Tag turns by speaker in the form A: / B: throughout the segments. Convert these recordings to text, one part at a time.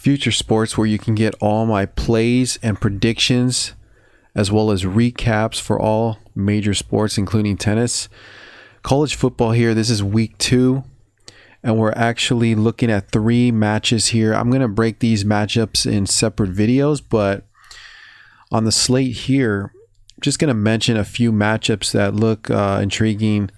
A: Future Sports, where you can get all my plays and predictions as well as recaps for all major sports, including tennis. College football here. This is week 2, and we're actually looking at 3 matches here. I'm going to break these matchups in separate videos, but on the slate here, I'm just going to mention a few matchups that look intriguing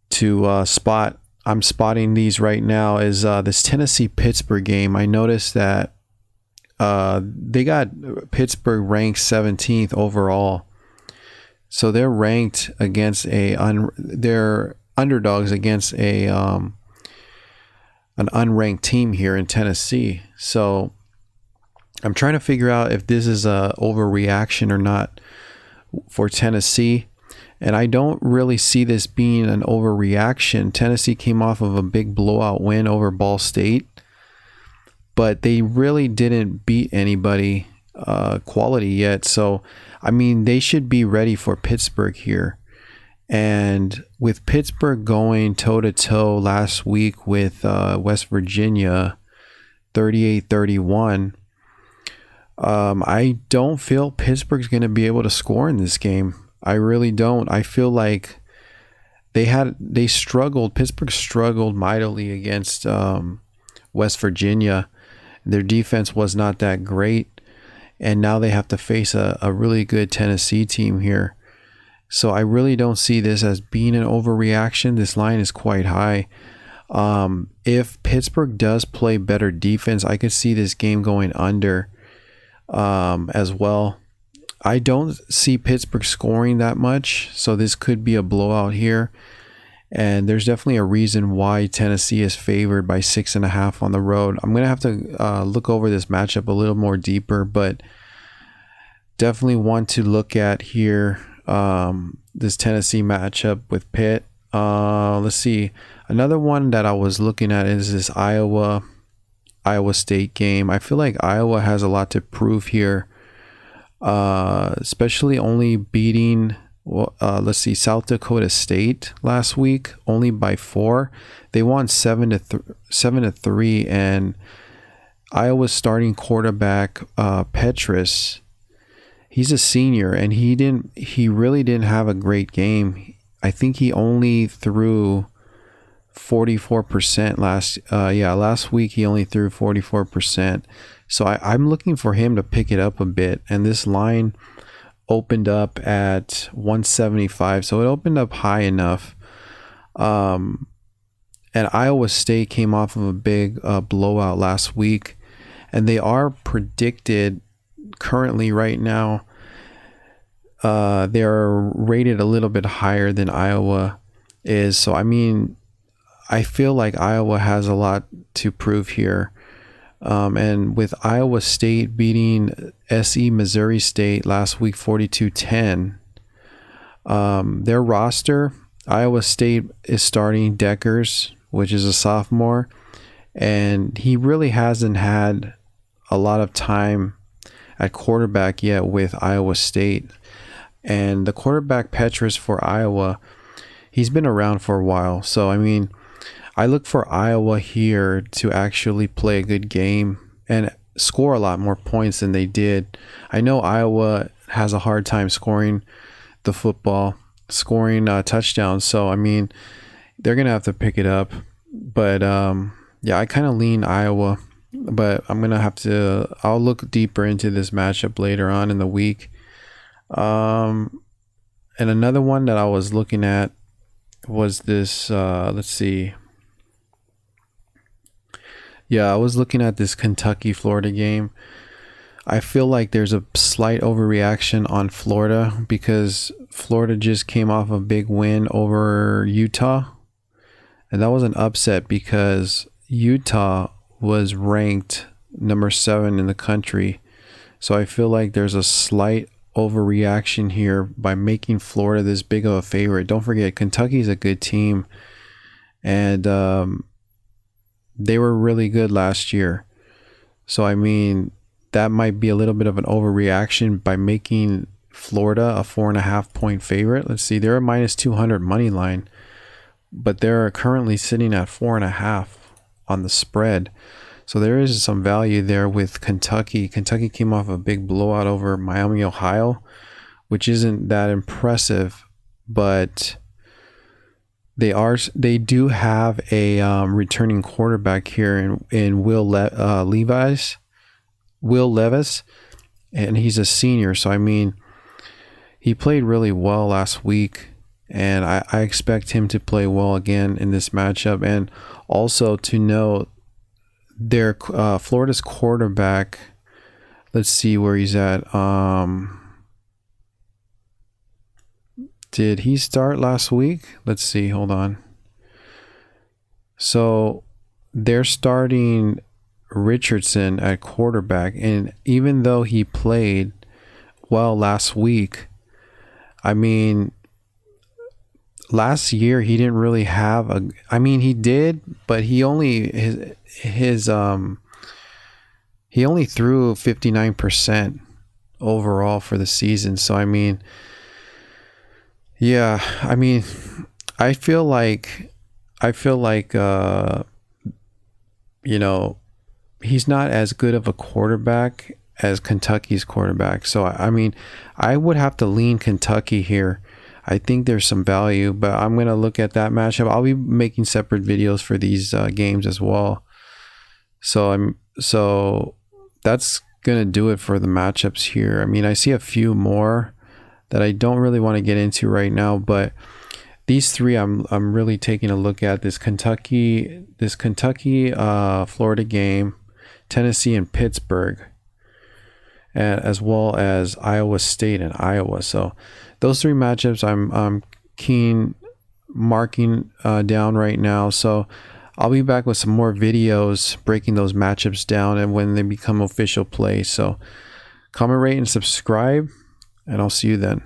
A: to spot. I'm spotting these right now is this Tennessee-Pittsburgh game. I noticed that they got Pittsburgh ranked 17th overall. So they're ranked against they're underdogs against an unranked team here in Tennessee. So I'm trying to figure out if this is a overreaction or not for Tennessee. And I don't really see this being an overreaction. Tennessee came off of a big blowout win over Ball State, but they really didn't beat anybody quality yet. So, I mean, they should be ready for Pittsburgh here. And with Pittsburgh going toe-to-toe last week with West Virginia, 38-31, I don't feel Pittsburgh's going to be able to score in this game. I really don't. I feel like they struggled. Pittsburgh struggled mightily against West Virginia. Their defense was not that great, and now they have to face a really good Tennessee team here. So I really don't see this as being an overreaction. This line is quite high. If Pittsburgh does play better defense, I could see this game going under as well. I don't see Pittsburgh scoring that much, so this could be a blowout here. And there's definitely a reason why Tennessee is favored by 6.5 on the road. I'm going to have to look over this matchup a little more deeper, but definitely want to look at here this Tennessee matchup with Pitt. Let's see. Another one that I was looking at is this Iowa State game. I feel like Iowa has a lot to prove here. Especially only beating South Dakota State last week only by 4. They won 7-3, and Iowa's starting quarterback Petrus, he's a senior, and he really didn't have a great game. I think he only threw 44% last week. He only threw 44%. So I'm looking for him to pick it up a bit. And this line opened up at 175. So it opened up high enough. And Iowa State came off of a big blowout last week. And they are predicted currently right now. They're rated a little bit higher than Iowa is. So, I mean, I feel like Iowa has a lot to prove here. And with Iowa State beating SE Missouri State last week 42-10, their roster, Iowa State is starting Deckers, which is a sophomore, and he really hasn't had a lot of time at quarterback yet with Iowa State. And the quarterback Petrus for Iowa, he's been around for a while. So, I mean, I look for Iowa here to actually play a good game and score a lot more points than they did. I know Iowa has a hard time scoring touchdowns. So, I mean, they're going to have to pick it up. But, I kind of lean Iowa. But I'm going to I'll look deeper into this matchup later on in the week. And another one that I was looking at was this, let's see. Yeah, I was looking at this Kentucky-Florida game. I feel like there's a slight overreaction on Florida because Florida just came off a big win over Utah. And that was an upset because Utah was ranked number 7 in the country. So I feel like there's a slight overreaction here by making Florida this big of a favorite. Don't forget, Kentucky's a good team. And they were really good last year. So, I mean, that might be a little bit of an overreaction by making Florida a 4.5 point favorite. Let's see, they're a minus 200 money line, but they're currently sitting at 4.5 on the spread. So there is some value there with Kentucky. Kentucky came off a big blowout over Miami, Ohio, which isn't that impressive, but they do have a returning quarterback here in Will Levis, and he's a senior. So I mean, he played really well last week, and I expect him to play well again in this matchup. And also to note, their Florida's quarterback, let's see where he's at. Did he start last week? Let's see. Hold on. So they're starting Richardson at quarterback, and even though he played well last week, I mean, last year he didn't really have a. I mean, he did, but he only he only threw 59% overall for the season. So I mean, yeah, I mean, I feel like you know, he's not as good of a quarterback as Kentucky's quarterback. So I mean, I would have to lean Kentucky here. I think there's some value, but I'm going to look at that matchup. I'll be making separate videos for these games as well. So that's going to do it for the matchups here. I mean, I see a few more that I don't really want to get into right now, but these three I'm really taking a look at: this Kentucky Florida game, Tennessee and Pittsburgh, and as well as Iowa State and Iowa. So those three matchups I'm keen marking down right now. So I'll be back with some more videos breaking those matchups down and when they become official play. So comment, rate, and subscribe, and I'll see you then.